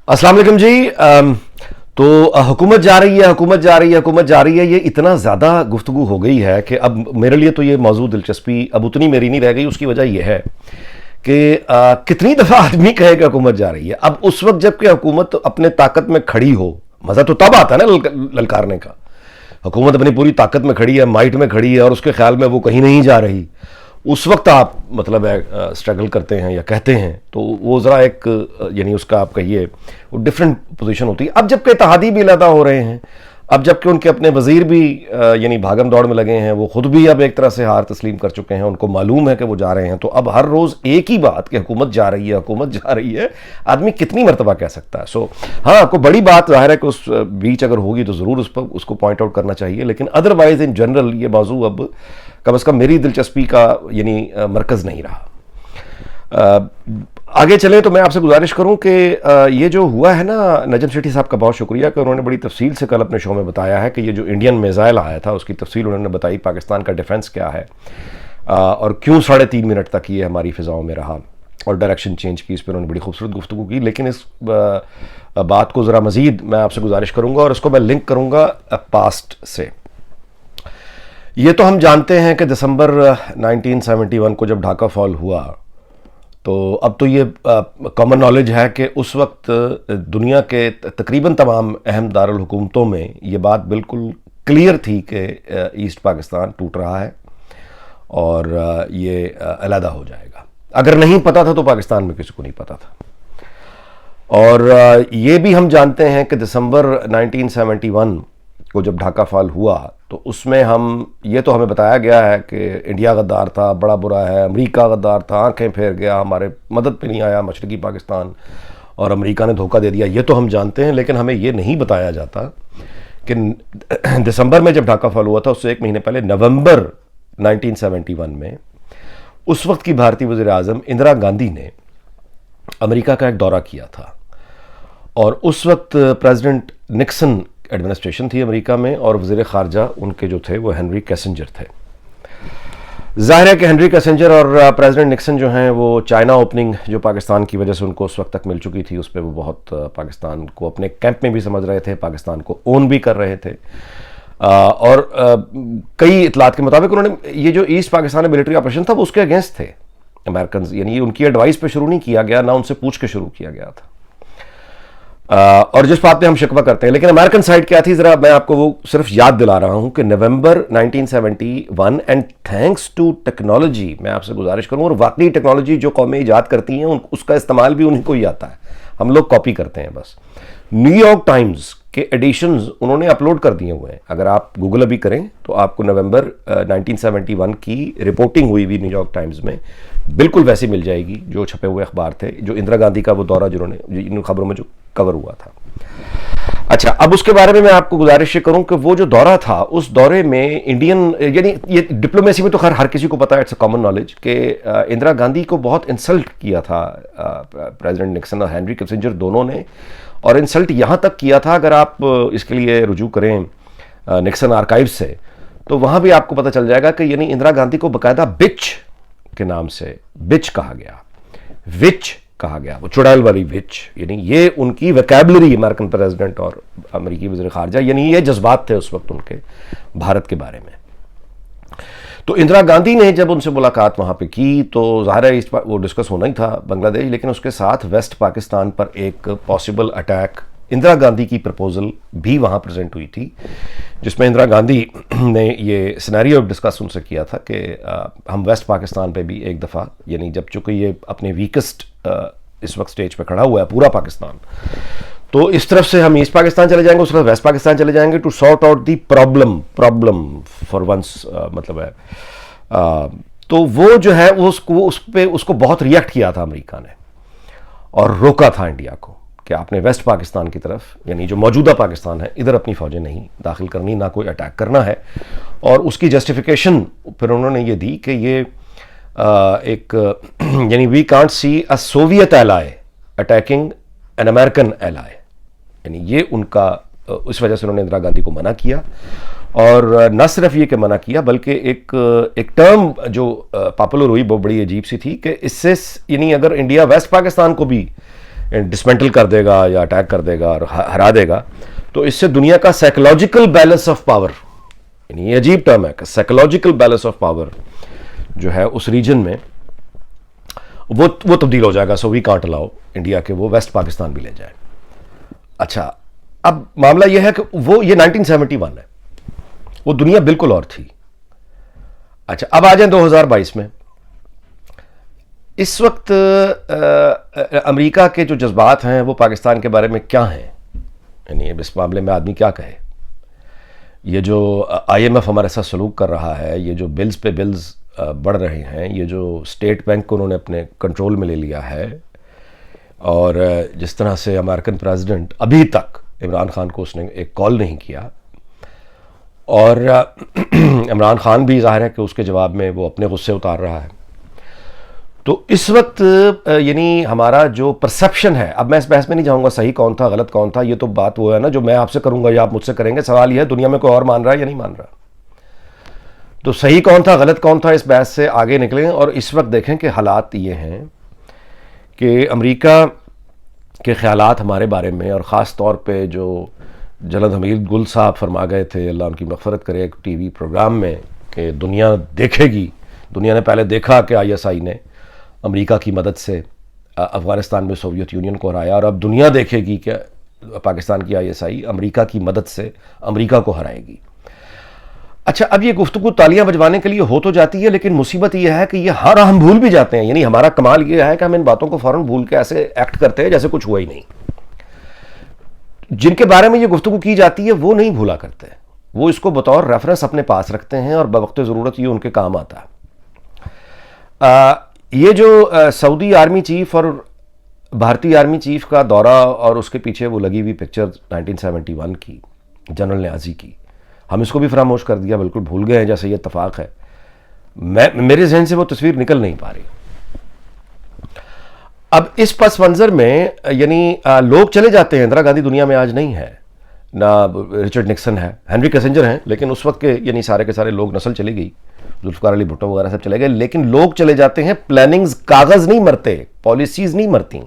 अस्सलाम वालेकुम जी। तो हुकूमत जा रही है, हुकूमत जा रही है, हुकूमत जा रही है, ये इतना ज़्यादा गुफ्तगू हो गई है कि अब मेरे लिए तो ये मौजूद दिलचस्पी अब उतनी मेरी नहीं रह गई। उसकी वजह यह है कि कितनी दफ़ा आदमी कहे कि हुकूमत जा रही है। अब उस वक्त जबकि हुकूमत अपने ताकत में खड़ी हो, मज़ा तो तब आता है ना ललकारने का। हुकूमत अपनी पूरी ताकत में खड़ी है, माइट में खड़ी है, और उसके ख्याल में वो कहीं नहीं जा रही। उस वक्त आप मतलब है स्ट्रगल करते हैं या कहते हैं, तो वो ज़रा एक यानी उसका आप कहिए वो डिफरेंट पोजीशन होती है। अब जबकि इत्तेहादी भी अलहदा हो रहे हैं, अब जबकि उनके अपने वजीर भी यानी भागम दौड़ में लगे हैं, वो खुद भी अब एक तरह से हार तस्लीम कर चुके हैं, उनको मालूम है कि वो जा रहे हैं। तो अब हर रोज़ एक ही बात कि हुकूमत जा रही है, हुकूमत जा रही है, आदमी कितनी मरतबा कह सकता है। सो हाँ, कोई बड़ी बात ज़ाहिर है कि उस बीच अगर होगी तो ज़रूर उस पर उसको पॉइंट आउट करना चाहिए, लेकिन अदरवाइज इन जनरल ये मौजू अब कम अज़ कम मेरी दिलचस्पी का यानी मरकज़ नहीं रहा। आगे चलें तो मैं आपसे गुजारिश करूं कि ये जो हुआ है ना, नजम सेठी साहब का बहुत शुक्रिया कि उन्होंने बड़ी तफसील से कल अपने शो में बताया है कि ये जो इंडियन मिसाइल आया था उसकी तफसील उन्होंने बताई, पाकिस्तान का डिफेंस क्या है और क्यों 3.5 मिनट तक ये हमारी फ़िज़ाओं में रहा और डायरेक्शन चेंज की। इस पर उन्होंने बड़ी खूबसूरत गुफ्तगू की। लेकिन इस बात को ज़रा मज़ीद मैं आपसे गुजारिश करूँगा और इसको मैं लिंक करूँगा पास्ट से। ये तो हम जानते हैं कि दिसंबर 1971 को जब ढाका फॉल हुआ, तो अब तो ये कॉमन नॉलेज है कि उस वक्त दुनिया के तकरीबन तमाम अहम दारुल हुकूमतों में ये बात बिल्कुल क्लियर थी कि ईस्ट पाकिस्तान टूट रहा है और ये अलहदा हो जाएगा। अगर नहीं पता था तो पाकिस्तान में किसी को नहीं पता था। और ये भी हम जानते हैं कि दिसंबर 1971 को जब ढाका फॉल हुआ तो उसमें ये तो हमें बताया गया है कि इंडिया गद्दार था, बड़ा बुरा है, अमेरिका गद्दार था, आंखें फेर गया, हमारे मदद पे नहीं आया मशरकी पाकिस्तान और अमेरिका ने धोखा दे दिया। ये तो हम जानते हैं, लेकिन हमें ये नहीं बताया जाता कि दिसंबर में जब ढाका फॉल हुआ था उससे एक महीने पहले नवंबर 1971 में उस वक्त की भारतीय वज़ीर आज़म इंदिरा गांधी ने अमेरिका का एक दौरा किया था। और उस वक्त प्रेसिडेंट निक्सन एडमिनिस्ट्रेशन थी अमेरिका में और वज़ीर ख़ारजा उनके जो थे वो हेनरी किसिंजर थे। ज़ाहिर है कि हेनरी किसिंजर और प्रेसिडेंट निक्सन जो हैं वो चाइना ओपनिंग जो पाकिस्तान की वजह से उनको उस वक्त तक मिल चुकी थी, उस पर वो बहुत पाकिस्तान को अपने कैंप में भी समझ रहे थे, पाकिस्तान को ओन भी कर रहे थे। और कई इतलात के मुताबिक उन्होंने ये जो ईस्ट पाकिस्तान में मिलिट्री ऑपरेशन था वो उसके अगेंस्ट थे अमेरिकन, यानी उनकी एडवाइस पे शुरू नहीं किया गया, ना उनसे पूछ के शुरू किया गया था। और जिस बात पे हम शिकवा करते हैं, लेकिन अमेरिकन साइड क्या थी, जरा मैं आपको वो सिर्फ याद दिला रहा हूं कि नवंबर 1971 एंड थैंक्स टू टेक्नोलॉजी, मैं आपसे गुजारिश करूं, और वाकई टेक्नोलॉजी जो कौमें ईजाद करती हैं उसका इस्तेमाल भी उन्हीं को ही आता है, हम लोग कॉपी करते हैं बस। न्यूयॉर्क टाइम्स के एडिशंस उन्होंने अपलोड कर दिए हुए हैं, अगर आप गूगल अभी करें तो आपको नवंबर 1971 की रिपोर्टिंग हुई हुई न्यूयॉर्क टाइम्स में बिल्कुल वैसी मिल जाएगी जो छपे हुए अखबार थे, जो इंदिरा गांधी का वो दौरा जिन्होंने इन खबरों में जो कवर हुआ था। अच्छा, अब उसके बारे में मैं आपको गुजारिश करूं कि वो जो दौरा था उस दौरे में इंडियन, यानी ये डिप्लोमेसी में तो खैर हर किसी को पता है, इट्स अ कॉमन नॉलेज कि इंदिरा गांधी को बहुत इंसल्ट किया था प्रेसिडेंट निक्सन और हेनरी किसिंजर दोनों ने। और इंसल्ट यहां तक किया था, अगर आप इसके लिए रुजू करें निक्सन आर्काइव से तो वहां भी आपको पता चल जाएगा कि यानी इंदिरा गांधी को बाकायदा बिच के नाम से बिच कहा गया, विच कहा गया, वो चुड़ैल वाली विच, यानी ये उनकी वोकैबुलरी अमेरिकन प्रेसिडेंट और अमेरिकी वज़ीर ख़ारजा, यानी ये जज्बात थे उस वक्त उनके भारत के बारे में। तो इंदिरा गांधी ने जब उनसे मुलाकात वहाँ पे की तो ज़ाहिर है वो डिस्कस होना ही था बांग्लादेश, लेकिन उसके साथ वेस्ट पाकिस्तान पर एक पॉसिबल अटैक, इंदिरा गांधी की प्रपोजल भी वहाँ प्रेजेंट हुई थी, जिसमें इंदिरा गांधी ने ये सिनेरियो डिस्कस उनसे किया था कि हम वेस्ट पाकिस्तान पे भी एक दफ़ा, यानी जब चूँकि ये अपने वीकेस्ट इस वक्त स्टेज पे खड़ा हुआ है पूरा पाकिस्तान, तो इस तरफ से हम ईस्ट पाकिस्तान चले जाएंगे, उस तरफ वेस्ट पाकिस्तान चले जाएंगे to sort out the problem for once, मतलब है। तो वो जो है उसको बहुत रिएक्ट किया था अमेरिका ने और रोका था इंडिया को कि आपने वेस्ट पाकिस्तान की तरफ, यानी जो मौजूदा पाकिस्तान है, इधर अपनी फौजें नहीं दाखिल करनी, ना कोई अटैक करना है। और उसकी जस्टिफिकेशन फिर उन्होंने ये दी कि ये एक यानी we can't see a Soviet ally attacking an American ally, यानी ये उनका, इस वजह से उन्होंने इंदिरा गांधी को मना किया। और न सिर्फ ये कि मना किया, बल्कि एक टर्म जो पॉपुलर हुई वो बड़ी अजीब सी थी कि इससे, यानी अगर इंडिया वेस्ट पाकिस्तान को भी डिसमेंटल कर देगा या अटैक कर देगा और हरा देगा, तो इससे दुनिया का साइकोलॉजिकल बैलेंस ऑफ पावर, यानी ये अजीब टर्म है, साइकोलॉजिकल बैलेंस ऑफ पावर जो है उस रीजन में वो तब्दील हो जाएगा। So we can't allow India के वो वेस्ट पाकिस्तान भी ले जाए। अच्छा, अब मामला यह है कि वो ये 1971 है, वो दुनिया बिल्कुल और थी। अच्छा, अब आ जाए 2022 में। इस वक्त अमेरिका के जो जज्बात हैं वो पाकिस्तान के बारे में क्या हैं, यानी इस मामले में आदमी क्या कहे। ये जो IMF हमारे साथ सलूक कर रहा है, ये जो बिल्स पे बिल्स बढ़ रहे हैं, ये जो स्टेट बैंक को उन्होंने अपने कंट्रोल में ले लिया है, और जिस तरह से अमेरिकन प्रेसिडेंट अभी तक इमरान खान को उसने एक कॉल नहीं किया, और इमरान खान भी जाहिर है कि उसके जवाब में वो अपने गुस्से उतार रहा है। तो इस वक्त यानी हमारा जो परसेप्शन है, अब मैं इस बहस में नहीं जाऊंगा सही कौन था गलत कौन था, ये तो बात वो है ना जो मैं आपसे करूंगा या आप मुझसे करेंगे। सवाल यह है दुनिया में कोई और मान रहा है या नहीं मान रहा। तो सही कौन था गलत कौन था, इस बहस से आगे निकलें और इस वक्त देखें कि हालात ये हैं कि अमेरिका के ख्यालात हमारे बारे में, और ख़ास तौर पे जो जलद हमीद गुल साहब फरमा गए थे, अल्लाह उनकी मग़फ़िरत करे, एक TV प्रोग्राम में कि दुनिया देखेगी, दुनिया ने पहले देखा कि ISI ने अमेरिका की मदद से अफ़गानिस्तान में सोवियत यूनियन को हराया, और अब दुनिया देखेगी कि पाकिस्तान की ISI अमेरिका की मदद से अमेरिका को हराएगी। अच्छा, अब ये गुफ्तगू तालियां बजवाने के लिए हो तो जाती है, लेकिन मुसीबत ये है कि ये हर हम भूल भी जाते हैं। यानी हमारा कमाल ये है कि हम इन बातों को फ़ौरन भूल के ऐसे एक्ट करते हैं जैसे कुछ हुआ ही नहीं। जिनके बारे में ये गुफ्तगू की जाती है वो नहीं भूला करते, वो इसको बतौर रेफरेंस अपने पास रखते हैं और बवक्त ज़रूरत ये उनके काम आता है। ये जो सऊदी आर्मी चीफ और भारतीय आर्मी चीफ का दौरा और उसके पीछे वो लगी हुई पिक्चर 1971 की जनरल न्याजी की, हम इसको भी फरामोश कर दिया, बिल्कुल भूल गए हैं जैसे ये इत्तफाक है। मेरे जहन से वो तस्वीर निकल नहीं पा रही। अब इस पस मंजर में यानी लोग चले जाते हैं। इंदिरा गांधी दुनिया में आज नहीं है, ना रिचर्ड निक्सन है, हेनरी किसिंजर हैं, लेकिन उस वक्त के यानी सारे के सारे लोग, नस्ल चली गई, जुल्फ़िकार अली भुट्टो वगैरह सब चले गए, लेकिन लोग चले जाते हैं। प्लानिंग्स, कागज़ नहीं मरते, पॉलिसीज़ नहीं मरती,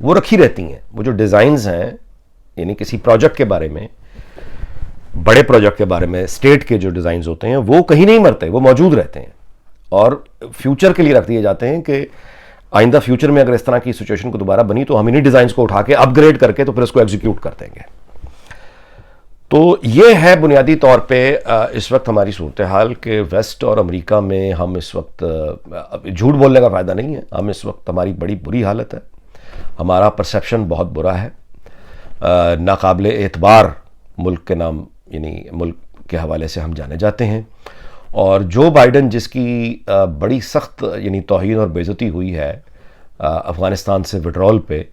वो रखी रहती हैं। वो जो डिज़ाइंस हैं, यानी किसी प्रोजेक्ट के बारे में, बड़े प्रोजेक्ट के बारे में, स्टेट के जो डिज़ाइंस होते हैं वो कहीं नहीं मरते, वो मौजूद रहते हैं और फ्यूचर के लिए रख दिए जाते हैं कि आइंदा फ्यूचर में अगर इस तरह की सिचुएशन को दोबारा बनी तो हम इन्हीं डिज़ाइंस को उठा के अपग्रेड करके तो फिर इसको एग्जीक्यूट कर देंगे। तो ये है बुनियादी तौर पे इस वक्त हमारी सूरत हाल के वेस्ट और अमेरिका में। हम इस वक्त, झूठ बोलने का फ़ायदा नहीं है, हम इस वक्त, हमारी बड़ी बुरी हालत है, हमारा परसेप्शन बहुत बुरा है, नाकाबिले एतबार मुल्क के नाम, यानी मुल्क के हवाले से हम जाने जाते हैं। और जो बाइडन जिसकी बड़ी सख्त यानी तौहीन और बेइज्जती हुई है अफ़गानिस्तान से विड्रॉल पे,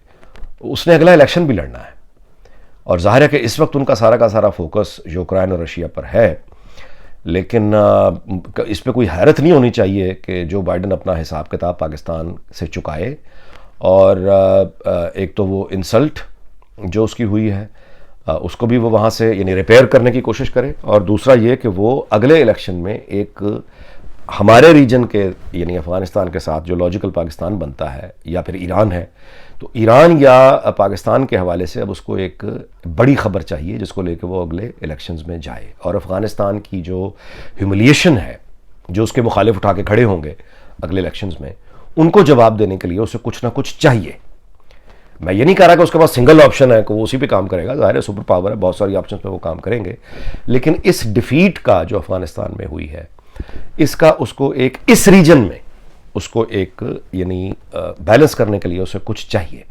उसने अगला इलेक्शन भी लड़ना है। और ज़ाहिर है कि इस वक्त उनका सारा का सारा फोकस यूक्रेन और रशिया पर है, लेकिन इस पर कोई हैरत नहीं होनी चाहिए कि जो बाइडन अपना हिसाब किताब पाकिस्तान से चुकाए। और एक तो वो इंसल्ट जो उसकी हुई है उसको भी वो वहाँ से यानी रिपेयर करने की कोशिश करे, और दूसरा ये कि वो अगले इलेक्शन में एक हमारे रीजन के यानी अफ़गानिस्तान के साथ जो लॉजिकल पाकिस्तान बनता है या फिर ईरान है, तो ईरान या पाकिस्तान के हवाले से अब उसको एक बड़ी ख़बर चाहिए जिसको लेके वो अगले इलेक्शंस में जाए। और अफ़गानिस्तान की जो ह्यूमिलिएशन है, जो उसके मुखालिफ उठा के खड़े होंगे अगले इलेक्शंस में, उनको जवाब देने के लिए उसे कुछ ना कुछ चाहिए। मैं ये नहीं कह रहा कि उसके पास सिंगल ऑप्शन है कि वो उसी पे काम करेगा, ज़ाहिर है सुपर पावर है, बहुत सारी ऑप्शन पे वो काम करेंगे, लेकिन इस डिफीट का जो अफ़गानिस्तान में हुई है, इसका उसको एक इस रीजन में उसको एक यानी बैलेंस करने के लिए उसे कुछ चाहिए।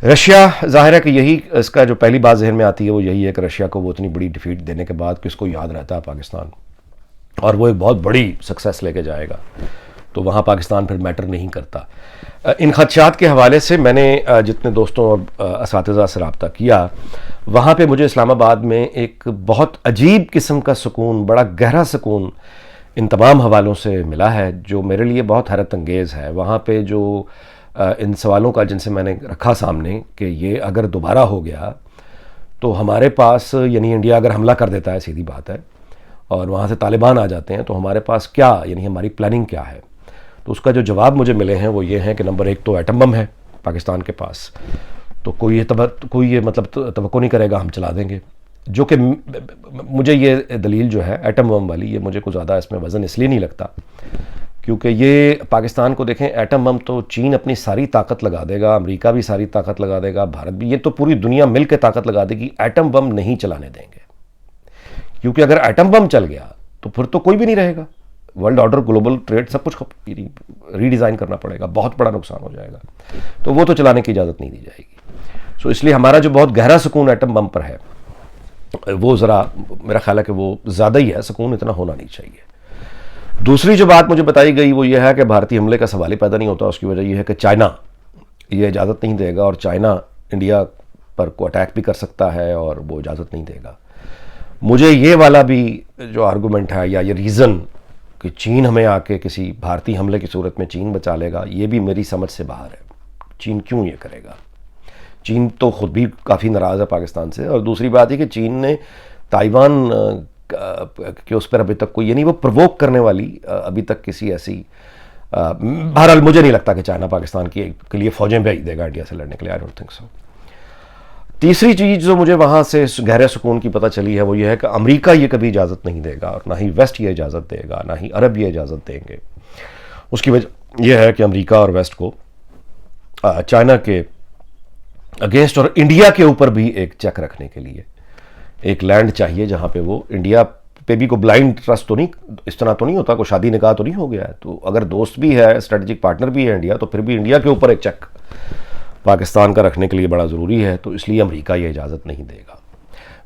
रशिया, जाहिर है कि यही इसका जो पहली बात जहन में आती है वो यही है कि रशिया को वो इतनी बड़ी डिफीट देने के बाद किसको याद रहता है पाकिस्तान, और वो एक बहुत बड़ी सक्सेस लेके जाएगा, तो वहाँ पाकिस्तान फिर मैटर नहीं करता। इन खदशात के हवाले से मैंने जितने दोस्तों और असातिज़ा से रब्ता किया, वहाँ पे मुझे इस्लामाबाद में एक बहुत अजीब किस्म का सुकून, बड़ा गहरा सुकून इन तमाम हवालों से मिला है जो मेरे लिए बहुत हैरत अंगेज़ है। वहाँ पे जो इन सवालों का जिनसे मैंने रखा सामने कि ये अगर दोबारा हो गया तो हमारे पास, यानी इंडिया अगर हमला कर देता है, सीधी बात है, और वहाँ से तालिबान आ जाते हैं, तो हमारे पास क्या, यानी हमारी प्लानिंग क्या है। तो उसका जो जवाब मुझे मिले हैं वो ये हैं कि नंबर एक तो एटम बम है, पाकिस्तान के पास, तो कोई ये मतलब तवक्को नहीं करेगा हम चला देंगे। जो कि मुझे ये दलील जो है एटम बम वाली, ये मुझे कुछ ज़्यादा इसमें वज़न इसलिए नहीं लगता क्योंकि ये पाकिस्तान को देखें, एटम बम तो चीन अपनी सारी ताकत लगा देगा, अमेरिका भी सारी ताकत लगा देगा, भारत भी, ये तो पूरी दुनिया मिल के ताकत लगा देगी, एटम बम नहीं चलाने देंगे। क्योंकि अगर एटम बम चल गया तो फिर तो कोई भी नहीं रहेगा, वर्ल्ड ऑर्डर, ग्लोबल ट्रेड, सब कुछ रीडिज़ाइन करना पड़ेगा, बहुत बड़ा नुकसान हो जाएगा, तो वो तो चलाने की इजाज़त नहीं दी जाएगी। सो इसलिए हमारा जो बहुत गहरा सुकून एटम बम पर है, वो ज़रा मेरा ख्याल है कि वो ज़्यादा ही है, सुकून इतना होना नहीं चाहिए। दूसरी जो बात मुझे बताई गई वो ये है कि भारतीय हमले का सवाल ही पैदा नहीं होता। उसकी वजह यह है कि चाइना ये इजाज़त नहीं देगा, और चाइना इंडिया पर को अटैक भी कर सकता है और वो इजाज़त नहीं देगा। मुझे ये वाला भी जो आर्गूमेंट है या ये रीज़न कि चीन हमें आके किसी भारतीय हमले की सूरत में चीन बचा लेगा, ये भी मेरी समझ से बाहर है। चीन क्यों ये करेगा? चीन तो ख़ुद भी काफ़ी नाराज़ है पाकिस्तान से, और दूसरी बात है कि चीन ने ताइवान कि उस पर अभी तक कोई, यानी वो प्रवोक करने वाली अभी तक किसी ऐसी, बहरहाल मुझे नहीं लगता कि चाइना पाकिस्तान के लिए फ़ौजें भेज देगा इंडिया से लड़ने के लिए, आई डोंट थिंक सो। तीसरी चीज़ जो मुझे वहाँ से गहरे सुकून की पता चली है वो ये है कि अमेरिका ये कभी इजाज़त नहीं देगा, और ना ही वेस्ट ये इजाज़त देगा, ना ही अरब ये इजाज़त देंगे। उसकी वजह यह है कि अमेरिका और वेस्ट को चाइना के अगेंस्ट और इंडिया के ऊपर भी एक चेक रखने के लिए एक लैंड चाहिए जहां पे वो इंडिया पे भी को ब्लाइंड ट्रस्ट तो नहीं, इस तरह तो नहीं होता, कोई शादी निकाह तो नहीं हो गया है, तो अगर दोस्त भी है, स्ट्रेटेजिक पार्टनर भी है इंडिया, तो फिर भी इंडिया के ऊपर एक चेक पाकिस्तान का रखने के लिए बड़ा ज़रूरी है, तो इसलिए अमेरिका ये इजाज़त नहीं देगा।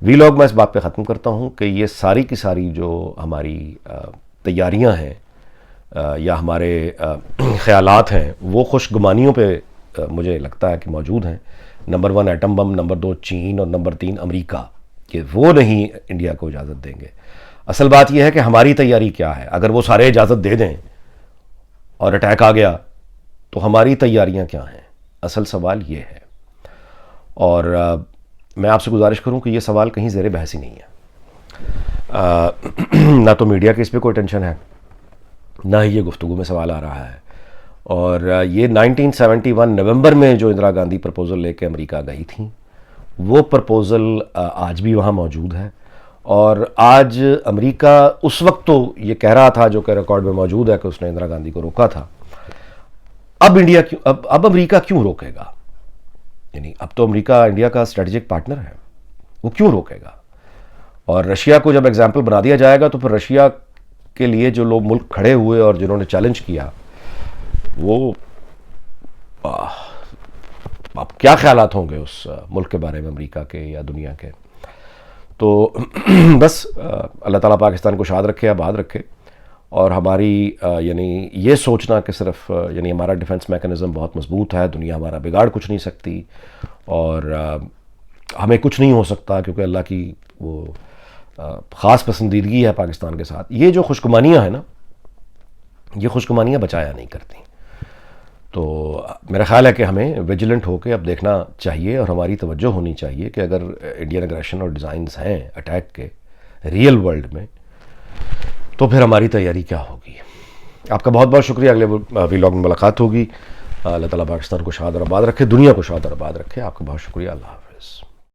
वीलॉग मैं इस बात पे ख़त्म करता हूँ कि ये सारी की सारी जो हमारी तैयारियाँ हैं या हमारे ख़यालात हैं वो खुशगुमानियों पे मुझे लगता है कि मौजूद हैं। नंबर 1 एटम बम, नंबर 2 चीन, और नंबर 3 अमेरिका, कि वो नहीं इंडिया को इजाज़त देंगे। असल बात यह है कि हमारी तैयारी क्या है। अगर वो सारे इजाज़त दे दें और अटैक आ गया तो हमारी तैयारियां क्या हैं, असल सवाल ये है। और मैं आपसे गुजारिश करूं कि ये सवाल कहीं ज़ेरे बहस ही नहीं है। ना तो मीडिया के इस पर कोई टेंशन है, ना ही ये गुफ्तगू में सवाल आ रहा है। और ये 1971 नवंबर में जो इंदिरा गांधी प्रपोज़ल लेके अमेरिका गई थी, वो प्रपोज़ल आज भी वहाँ मौजूद है। और आज अमेरिका उस वक्त तो ये कह रहा था, जो कि रिकॉर्ड में मौजूद है, कि उसने इंदिरा गांधी को रोका था। अब अमेरिका क्यों रोकेगा? यानी अब तो अमेरिका इंडिया का स्ट्रेटेजिक पार्टनर है, वो क्यों रोकेगा? और रशिया को जब एग्जाम्पल बना दिया जाएगा तो फिर रशिया के लिए जो लोग मुल्क खड़े हुए और जिन्होंने चैलेंज किया, वो अब क्या ख्यालात होंगे उस मुल्क के बारे में, अमेरिका के या दुनिया के। तो बस अल्लाह ताला पाकिस्तान को शाद रखे, आबाद रखे। और हमारी यानी ये सोचना कि सिर्फ यानी हमारा डिफेंस मैकेनिज़्म बहुत मजबूत है, दुनिया हमारा बिगाड़ कुछ नहीं सकती, और हमें कुछ नहीं हो सकता क्योंकि अल्लाह की वो ख़ास पसंदीदगी है पाकिस्तान के साथ, ये जो खुशगुमानियाँ हैं ना, ये खुशगुमानियाँ बचाया नहीं करती। तो मेरा ख्याल है कि हमें विजिलेंट होकर अब देखना चाहिए, और हमारी तवज्जो होनी चाहिए कि अगर इंडियन एग्रेशन और डिज़ाइंस हैं अटैक के रियल वर्ल्ड में, तो फिर हमारी तैयारी क्या होगी। आपका बहुत बहुत शुक्रिया। अगले व्लॉग में मुलाकात होगी। अल्लाह ताला पाकिस्तान को शाद और आबाद रखे, दुनिया को शाद और आबाद रखे। आपका बहुत शुक्रिया। अल्लाह हाफ़िज़।